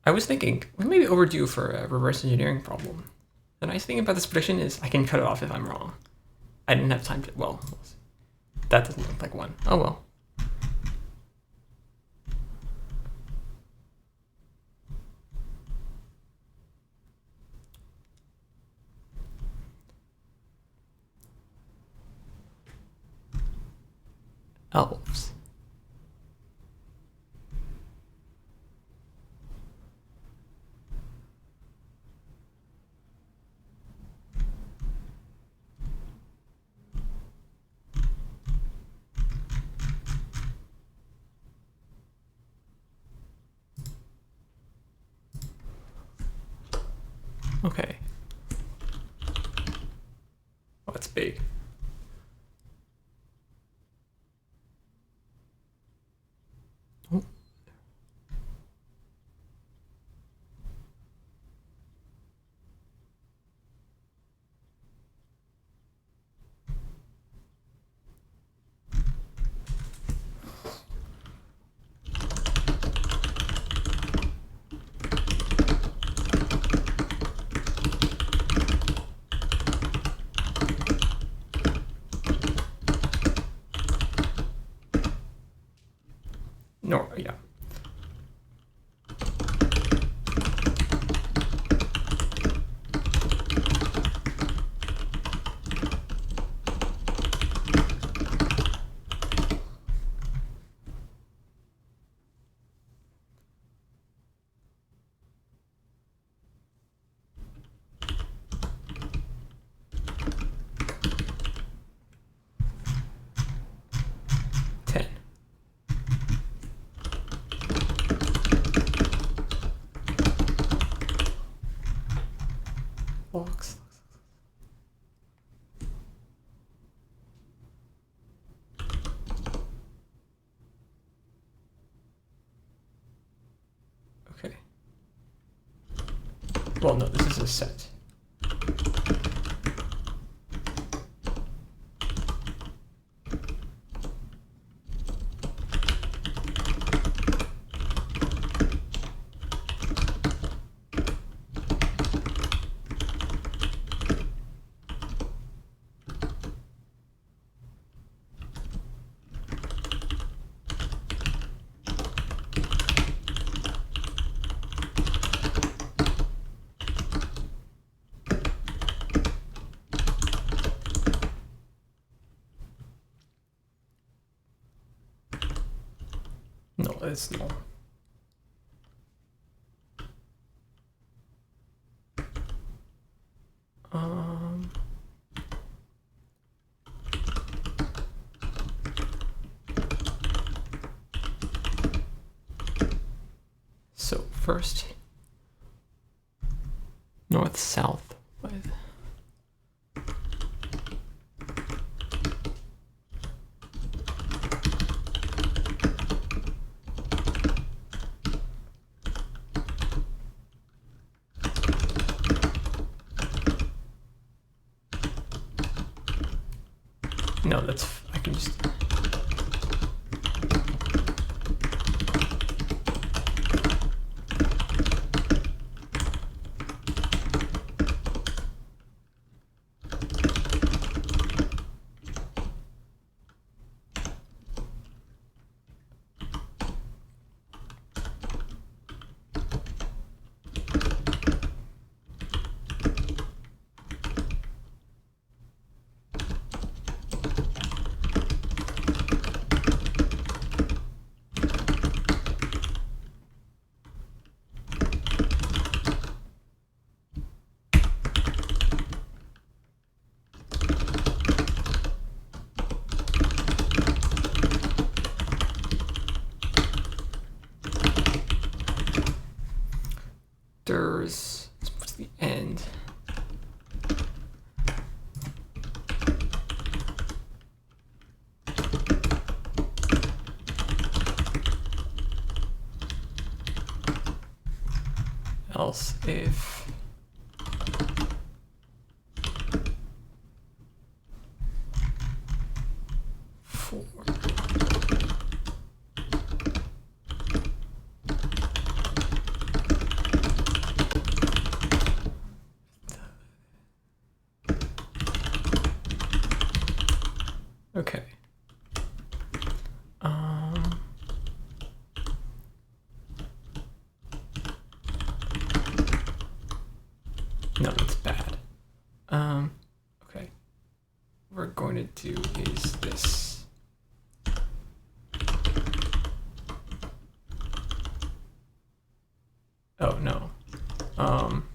I was thinking we may be overdue for a reverse engineering problem. The nice thing about this prediction is I can cut it off if I'm wrong. I didn't have time to. Well, that doesn't look like one. Oh well. Elves. Okay. Oh, it's big. Oh. No, yeah. Blocks. Okay. Well, no, this is a set. No, it's no. So first, north south with. No, that's, I can just. There's, what's the end? Else if four. Oh no. Um.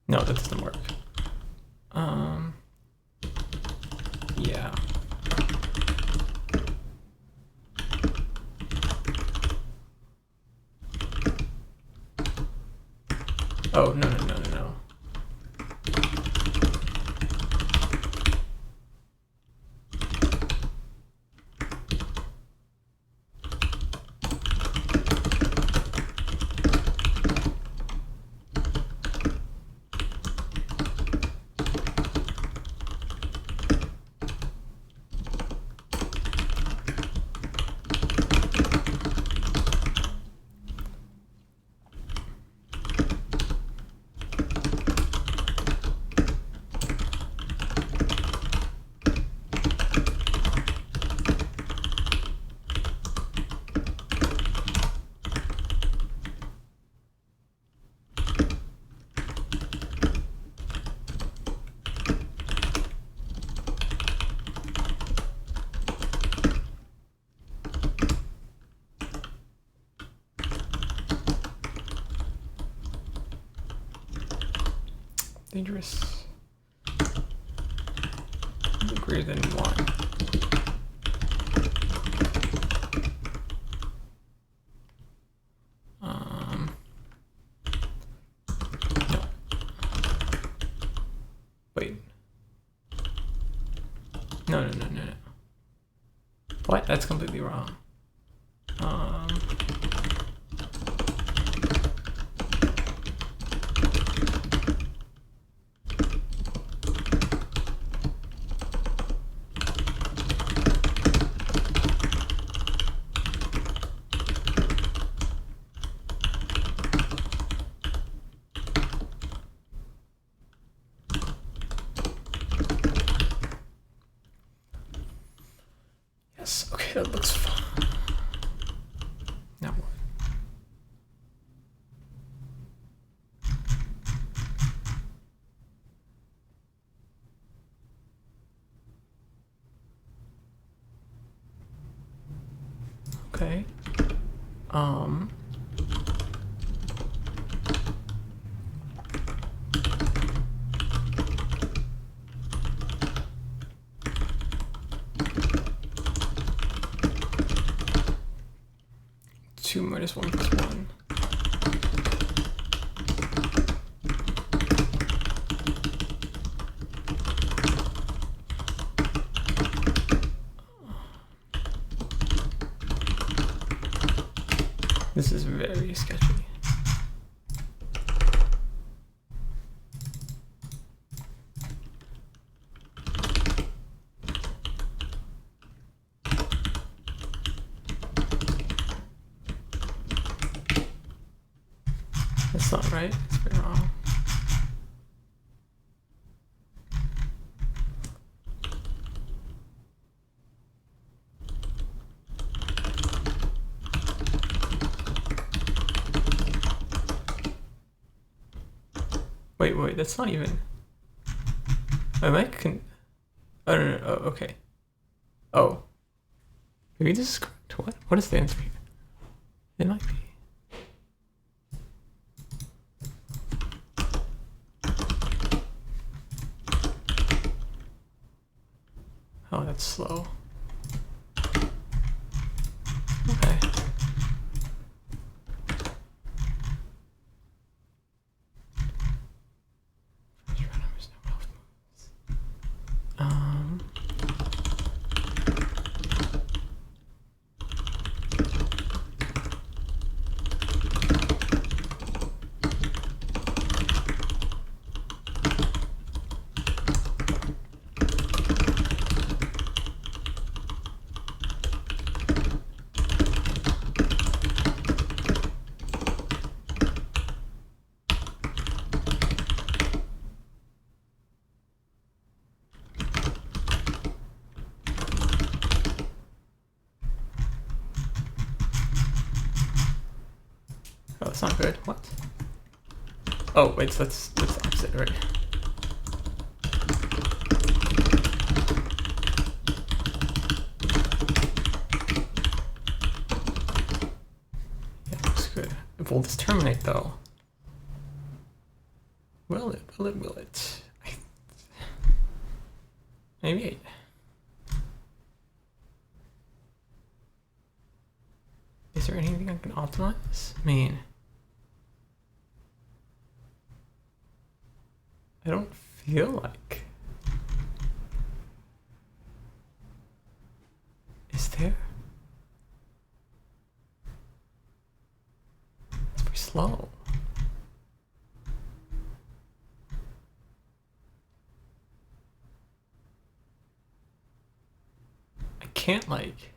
No, that doesn't work. Yeah. Oh, no, no, no, no, no. Dangerous. Greater than 1. No. Wait. No, no, no, no, no. What? That's completely wrong. Yes, okay, that looks fine. Now what? Okay. 2 minus 1 plus 1. This is very sketchy. That's not right. It's very wrong. Wait, that's not even. Am I oh, no, oh, okay. Oh. Maybe this is correct. What? What is the answer here? It might be. Oh, that's slow. Okay. not good. What? Oh, wait, so that's the opposite, right? Yeah, looks good. Will this terminate, though? Will it? Will it? Will it? Maybe. Is there anything I can optimize? I mean, I don't feel like. Is there? It's pretty slow. I can't like.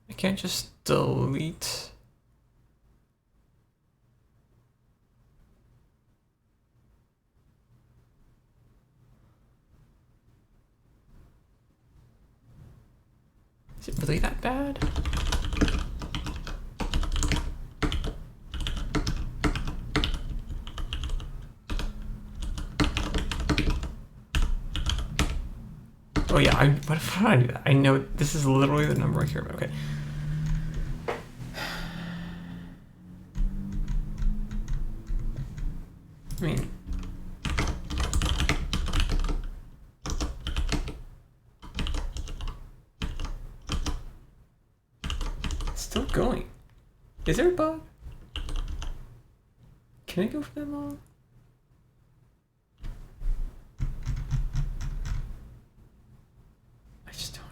I can't just delete. Is it really that bad? Oh yeah, what if I do that? I know this is literally the number I care about. Okay. I mean, it's still going. Is there a bug? Can I go for that long? I just don't.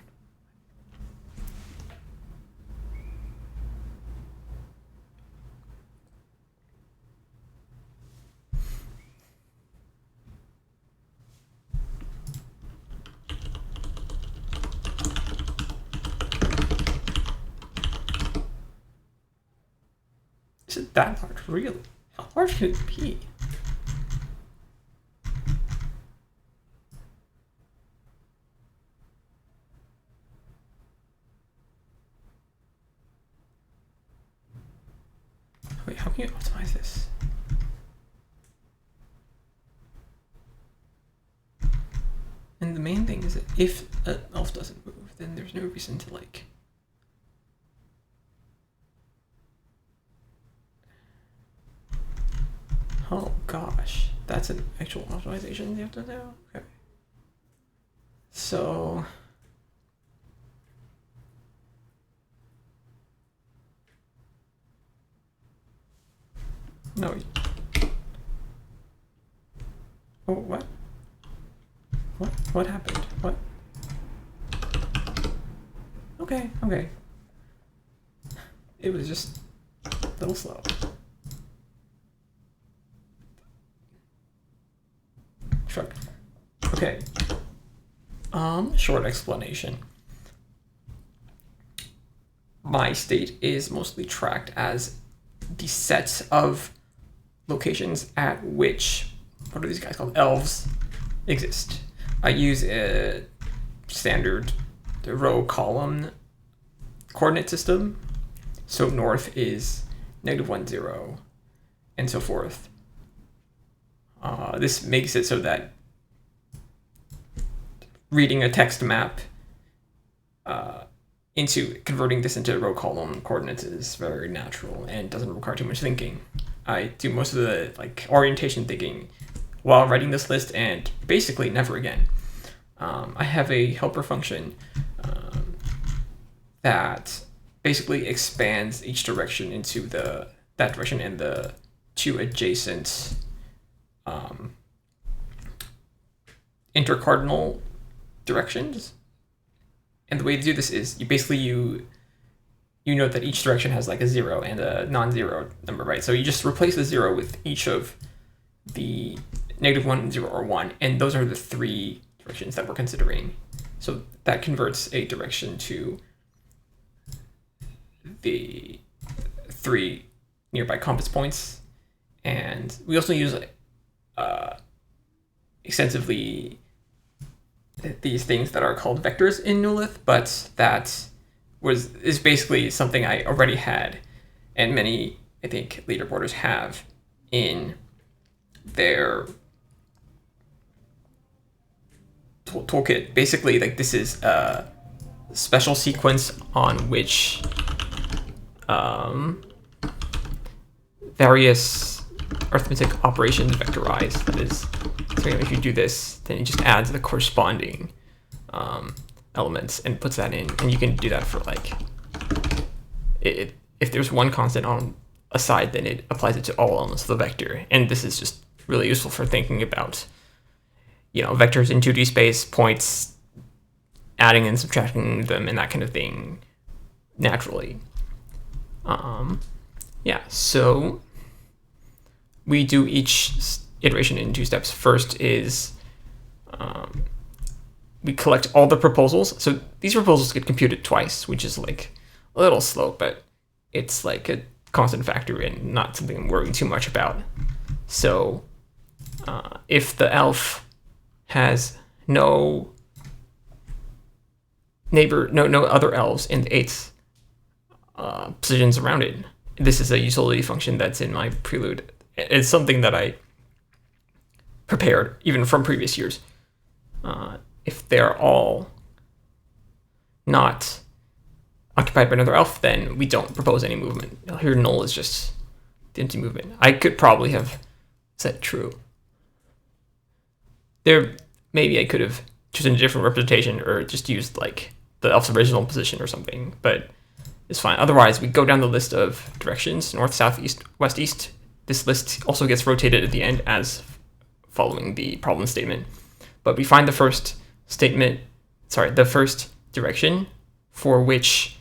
Is it that large? Really? How large can it be? Wait, how can you optimize this? And the main thing is that if an elf doesn't move, then there's no reason to like. Oh gosh, that's an actual optimization you have to do? Okay. So. No. Oh, what? What happened? What? Okay, okay. It was just a little slow. Shrug. Okay. Short explanation. My state is mostly tracked as the sets of locations at which, what are these guys called? Elves exist. I use a standard row column coordinate system. So north is -1, 0, and so forth. This makes it so that reading a text map into converting this into row column coordinates is very natural and doesn't require too much thinking. I do most of the like orientation thinking while writing this list and basically never again. I have a helper function that basically expands each direction into that direction and the two adjacent intercardinal directions. And the way to do this is you note that each direction has like a 0 and a non-zero number, right? So you just replace the 0 with each of the -1, 0, or 1, and those are the three directions that we're considering. So that converts a direction to the 3 nearby compass points. And we also use extensively these things that are called vectors in Nulith, but that is basically something I already had, and many, I think, leaderboarders have in their toolkit. Basically, like, this is a special sequence on which various arithmetic operations vectorize. That is, so if you do this, then it just adds the corresponding elements and puts that in, and you can do that for like if there's one constant on a side, then it applies it to all elements of the vector. And this is just really useful for thinking about, you know, vectors in 2D space, points, adding and subtracting them, and that kind of thing naturally. Yeah, so we do each iteration in 2 steps. First is we collect all the proposals. So these proposals get computed twice, which is like a little slow, but it's like a constant factor and not something I'm worrying too much about. So if the elf has no other elves in the 8th positions around it, this is a utility function that's in my prelude. It's something that I prepared even from previous years. If they're all not occupied by another elf, then we don't propose any movement. Here, null is just the empty movement. I could probably have set true. Maybe I could have chosen a different representation or just used like the elf's original position or something, but it's fine. Otherwise, we go down the list of directions: north, south, east, west, east. This list also gets rotated at the end as following the problem statement. But we find the first direction for which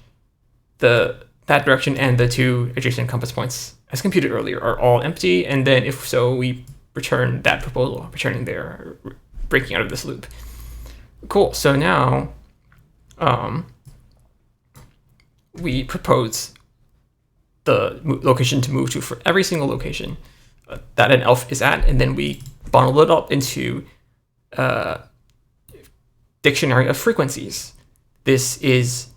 that direction and the 2 adjacent compass points, as computed earlier, are all empty. And then if so, we return that proposal, returning there, breaking out of this loop. Cool. So now we propose the location to move to for every single location that an elf is at, and then we bundle it up into a dictionary of frequencies. This is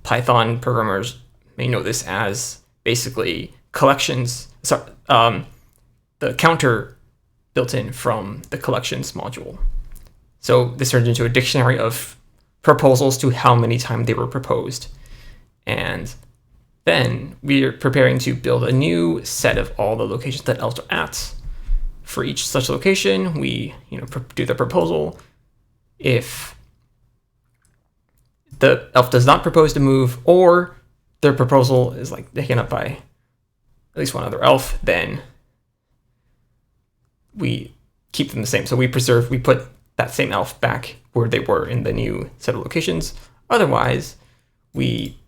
Python programmers may know this as basically collections. The counter built in from the collections module. So this turns into a dictionary of proposals to how many times they were proposed, and then we are preparing to build a new set of all the locations that elves are at. For each such location, we do the proposal. If the elf does not propose to move, or their proposal is like taken up by at least one other elf, then we keep them the same. So we put that same elf back where they were in the new set of locations. Otherwise, we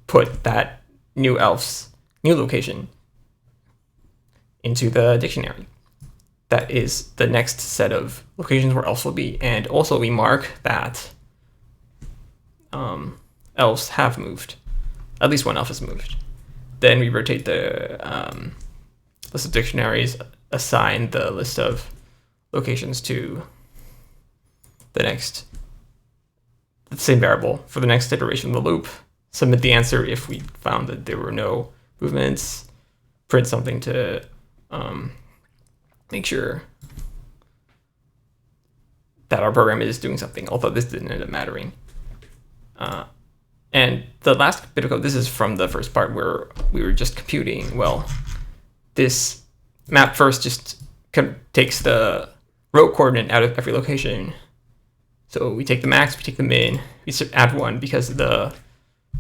put that new elf's new location into the dictionary. That is the next set of locations where elves will be. And also we mark that elves have moved. At least one elf has moved. Then we rotate the list of dictionaries, assign the list of locations to the same variable for the next iteration of the loop. Submit the answer if we found that there were no movements. Print something to make sure that our program is doing something, although this didn't end up mattering. And the last bit of code, this is from the first part where we were just computing. Well, this map first just takes the row coordinate out of every location. So we take the max, we take the min, we add 1 because the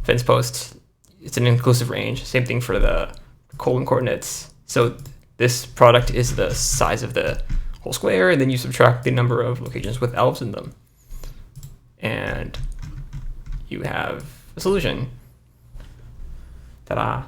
fence post, it's an inclusive range. Same thing for the colon coordinates. So this product is the size of the whole square, and then you subtract the number of locations with elves in them. And you have a solution. Ta-da.